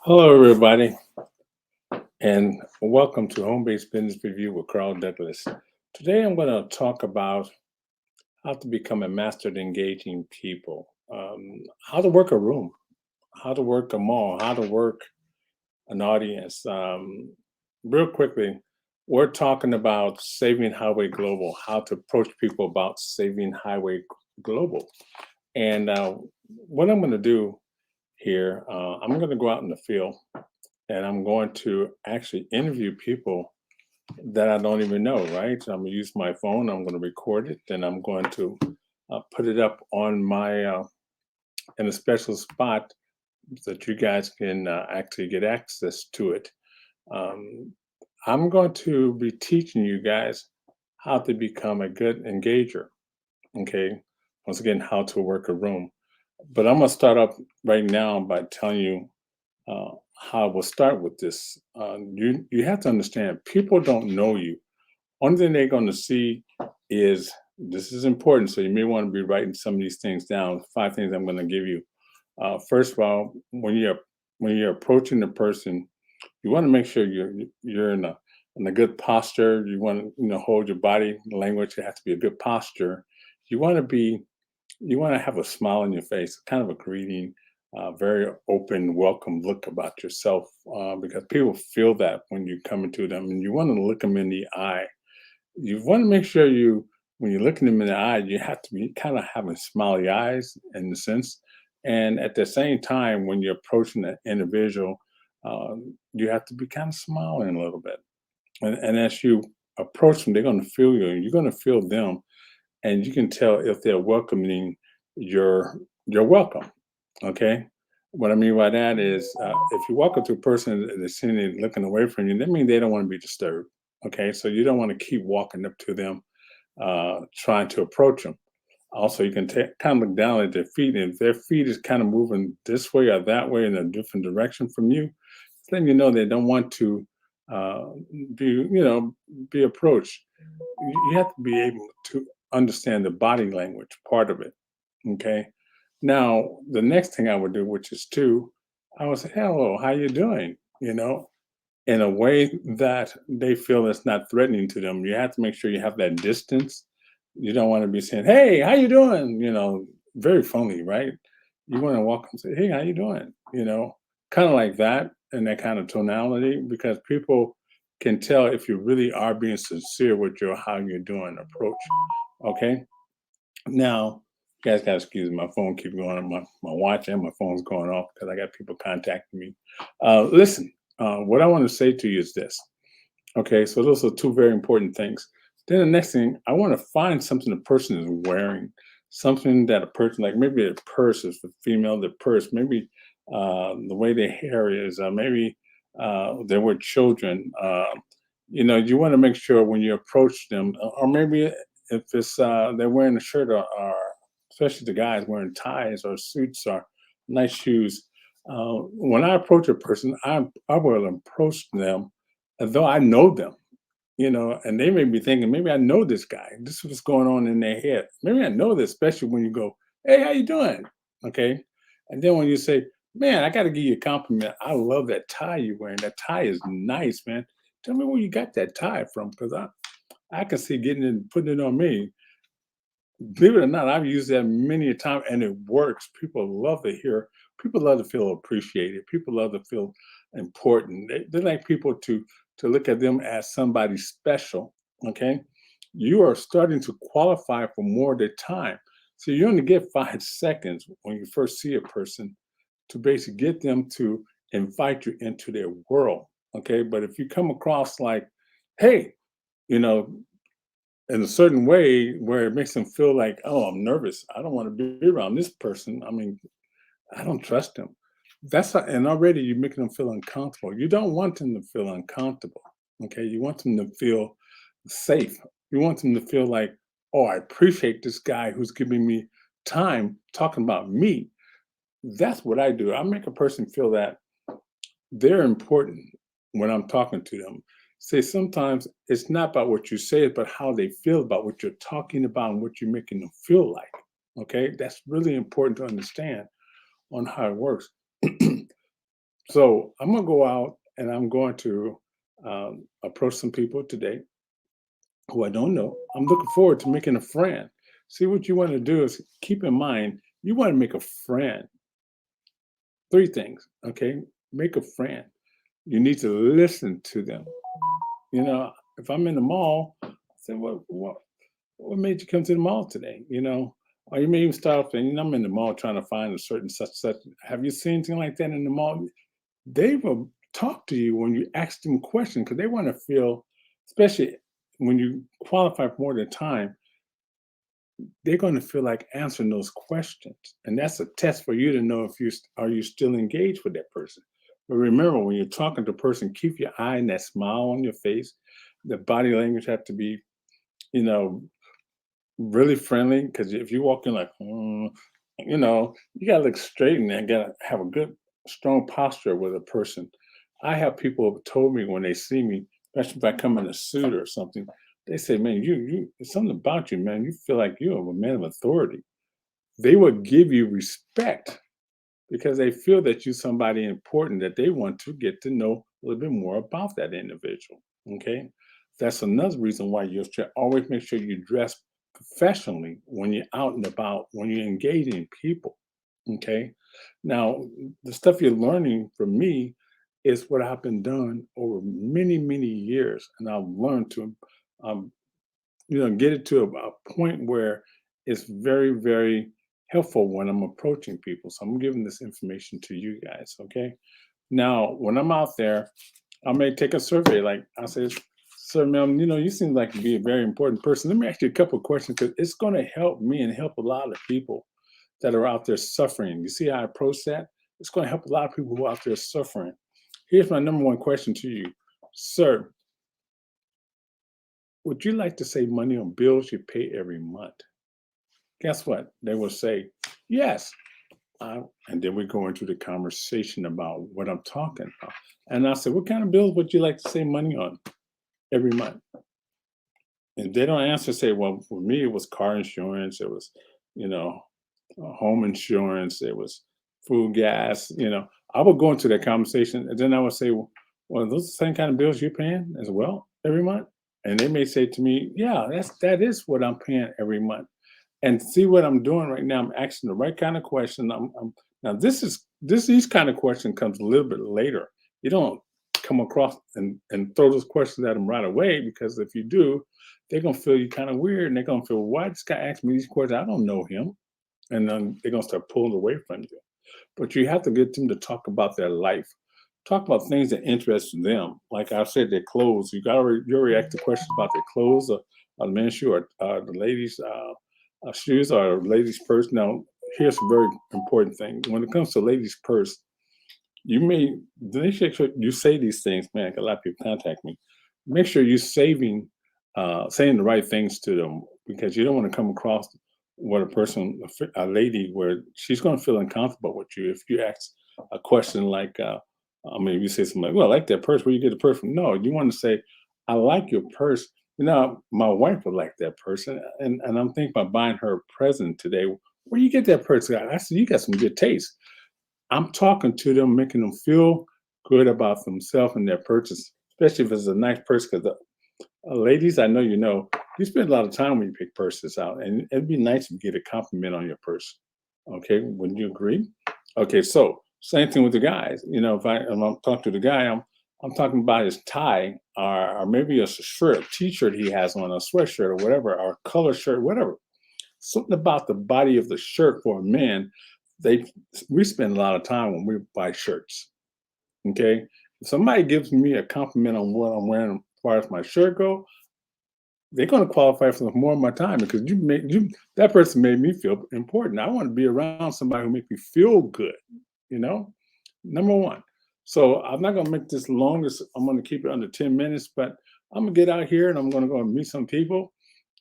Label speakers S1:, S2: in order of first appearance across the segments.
S1: Hello, everybody, and welcome to Home Based Business Review with Carl Douglas. Today, I'm going to talk about how to become a master at engaging people, how to work a room, how to work a mall, how to work an audience. Real quickly, we're talking about Saving Highway Global, how to approach people about Saving Highway Global. And what I'm going to do here, I'm going to go out in the field and I'm going to actually interview people that I don't even know, right? So I'm gonna use my phone, I'm gonna record it, then I'm going to put it up on my in a special spot so that you guys can actually get access to it. Um, I'm going to be teaching you guys how to become a good engager. Okay, once again, how to work a room. But I'm gonna start up right now by telling you how we'll start with this. You have to understand people don't know you. One thing they're going to see is this is important. So you may want to be writing some of these things down. 5 things I'm going to give you. First of all, when you're approaching the person, you want to make sure you're in a good posture. You want to hold your body language. It has to be a good posture. You want to be you want to have a smile on your face, kind of a greeting, very open, welcome look about yourself, because people feel that when you come into them, and you want to look them in the eye. You want to make sure when you're looking them in the eye, you have to be kind of having smiley eyes in the sense, and at the same time, when you're approaching an individual, you have to be kind of smiling a little bit, and as you approach them, they're going to feel you, and you're going to feel them, and you can tell if they're welcoming your welcome. Okay, what I mean by that is, if you walk up to a person and they're sitting there looking away from you, that means they don't want to be disturbed. Okay, so you don't want to keep walking up to them, trying to approach them. Also, you can kind of look down at their feet, and if their feet is kind of moving this way or that way in a different direction from you, it's letting you know they don't want to uh, be, be approached. You have to be able to understand the body language part of it. Okay. Now, the next thing I would do, which is two, I would say, "Hello, how you doing?" In a way that they feel it's not threatening to them. You have to make sure you have that distance. You don't want to be saying, "Hey, how you doing?" Very phony, right? You want to walk and say, "Hey, how you doing?" Kind of like that, and that kind of tonality, because people can tell if you really are being sincere with your how you're doing approach. Okay. Now, you guys got to excuse me. My phone keeps going on. My watch and my phone's going off because I got people contacting me. Listen, what I want to say to you is this. Okay, so those are two very important things. Then the next thing, I want to find something the person is wearing, something that a person, like maybe a purse is for female, the purse, maybe the way their hair is, maybe they were children. You want to make sure when you approach them, or maybe if it's they're wearing a shirt, or especially the guys wearing ties or suits or nice shoes. When I approach a person, I will approach them as though I know them, and they may be thinking, maybe I know this guy. This is what's going on in their head. Maybe I know this, especially when you go, "Hey, how you doing?" Okay. And then when you say, "Man, I got to give you a compliment. I love that tie you're wearing. That tie is nice, man. Tell me where you got that tie from, because I can see getting it and putting it on me." Believe it or not, I've used that many a time and it works. People love to feel appreciated. People love to feel important. They like people to look at them as somebody special. Okay. You are starting to qualify for more of their time. So you only get 5 seconds when you first see a person to basically get them to invite you into their world. Okay. But if you come across like, "Hey," you know, in a certain way where it makes them feel like, "Oh, I'm nervous. I don't want to be around this person. I mean, I don't trust them." And already you're making them feel uncomfortable. You don't want them to feel uncomfortable. Okay. You want them to feel safe. You want them to feel like, "Oh, I appreciate this guy who's giving me time talking about me." That's what I do. I make a person feel that they're important when I'm talking to them. Say sometimes it's not about what you say, but how they feel about what you're talking about and what you're making them feel like. Okay, that's really important to understand on how it works. So I'm gonna go out and I'm going to approach some people today who I don't know. I'm looking forward to making a friend. See, what you want to do is keep in mind you want to make a friend. Three things, okay? Make a friend. You need to listen to them. You know, if I'm in the mall, I say, what made you come to the mall today? You know, or you may even start off and I'm in the mall trying to find a certain such. Have you seen anything like that in the mall? They will talk to you when you ask them questions because they want to feel, especially when you qualify for more than time, they're going to feel like answering those questions, and that's a test for you to know if are you still engaged with that person. But remember, when you're talking to a person, keep your eye and that smile on your face. The body language have to be, you know, really friendly. Because if you walk in like, you gotta look straight and then gotta have a good, strong posture with a person. I have people who told me when they see me, especially if I come in a suit or something, they say, "Man, there's something about you, man. You feel like you're a man of authority." They will give you respect because they feel that you're somebody important that they want to get to know a little bit more about that individual. Okay. That's another reason why you should always make sure you dress professionally when you're out and about, when you're engaging people. Okay. Now, the stuff you're learning from me is what I've been done over many, many years. And I've learned to um, get it to a point where it's very, very helpful when I'm approaching people. So I'm giving this information to you guys. Okay. Now, when I'm out there, I may take a survey. Like I say, "Sir, ma'am, you seem like to be a very important person. Let me ask you a couple of questions because it's going to help me and help a lot of people that are out there suffering." You see how I approach that? It's going to help a lot of people who are out there suffering. Here's my number one question to you, sir. Would you like to save money on bills you pay every month? Guess what? They will say, yes. And then we go into the conversation about what I'm talking about. And I said, what kind of bills would you like to save money on every month? And they don't answer, say, well, for me, it was car insurance, it was, you know, home insurance, it was food, gas. I would go into that conversation and then I would say, well, those are the same kind of bills you're paying as well every month? And they may say to me, yeah, that is what I'm paying every month. And see what I'm doing right now. I'm asking the right kind of question. Now these kind of question comes a little bit later. You don't come across and throw those questions at them right away because if you do, they're gonna feel you kind of weird and they're gonna feel, why this guy asked me these questions? I don't know him, and then they're gonna start pulling away from you. But you have to get them to talk about their life, talk about things that interest them. Like I said, their clothes. You already asked the questions about their clothes, or the men's shoe, or the ladies' shoes, or ladies' purse. Now, here's a very important thing. When it comes to ladies' purse, you may make sure you say these things, man. 'Cause a lot of people contact me. Make sure you're saying the right things to them because you don't want to come across what a lady, where she's going to feel uncomfortable with you if you ask a question like, you say something like, "Well, I like that purse. Where you get the purse from?" No, you want to say, "I like your purse. My wife would like that purse, and I'm thinking about buying her a present today. Where you get that purse?" I said, "You got some good taste." I'm talking to them, making them feel good about themselves and their purchase, especially if it's a nice purse. Because ladies, I know you spend a lot of time when you pick purses out, and it'd be nice if you get a compliment on your purse. Okay, wouldn't you agree? Okay, so same thing with the guys. If I'm talking to the guy, I'm talking about his tie, or maybe a shirt, a t-shirt he has on, a sweatshirt or whatever, or a color shirt, whatever. Something about the body of the shirt for a man. They we spend a lot of time when we buy shirts. Okay, if somebody gives me a compliment on what I'm wearing as far as my shirt go, they're going to qualify for more of my time because that person made me feel important. I want to be around somebody who makes me feel good. You know, number one. So I'm not going to make this long. I'm going to keep it under 10 minutes, but I'm gonna get out here and I'm going to go and meet some people.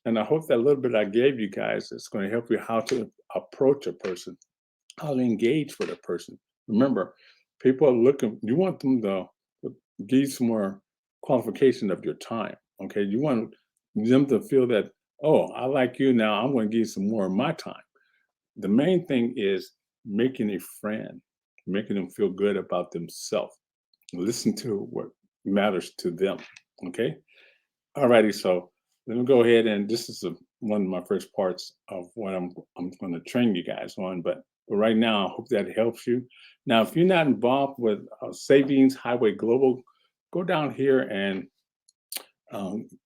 S1: And I hope that little bit I gave you guys is going to help you how to approach a person, how to engage with a person. Remember, people are looking. You want them to give you some more qualification of your time. Okay, you want them to feel that, oh, I like you now. I'm going to give you some more of my time. the main thing is making a friend, making them feel good about themselves. Listen to what matters to them. Okay. Alrighty. So let me go ahead, and this is one of my first parts of what I'm going to train you guys on. But right now, I hope that helps you. Now, if you're not involved with Savings Highway Global, go down here and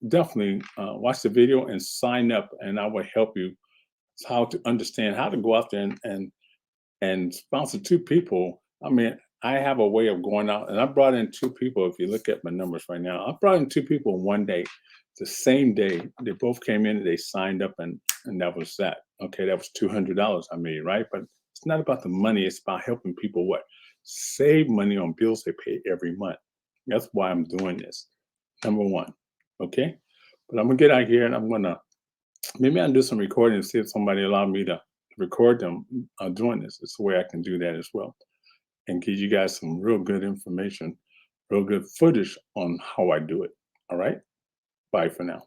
S1: definitely watch the video and sign up, and I will help you how to understand how to go out there and sponsor two people. I mean, I have a way of going out, and I brought in two people. If you look at my numbers right now, I brought in two people in one day, the same day. They both came in, they signed up, and that was that. Okay, that was $200 I made, right? But it's not about the money. It's about helping people what save money on bills they pay every month. That's why I'm doing this. Number one, okay. But I'm gonna get out here, and I'm gonna maybe I'll do some recording and see if somebody allowed me to record them doing this. It's the way I can do that as well and give you guys some real good information, real good footage on how I do it. All right. Bye for now.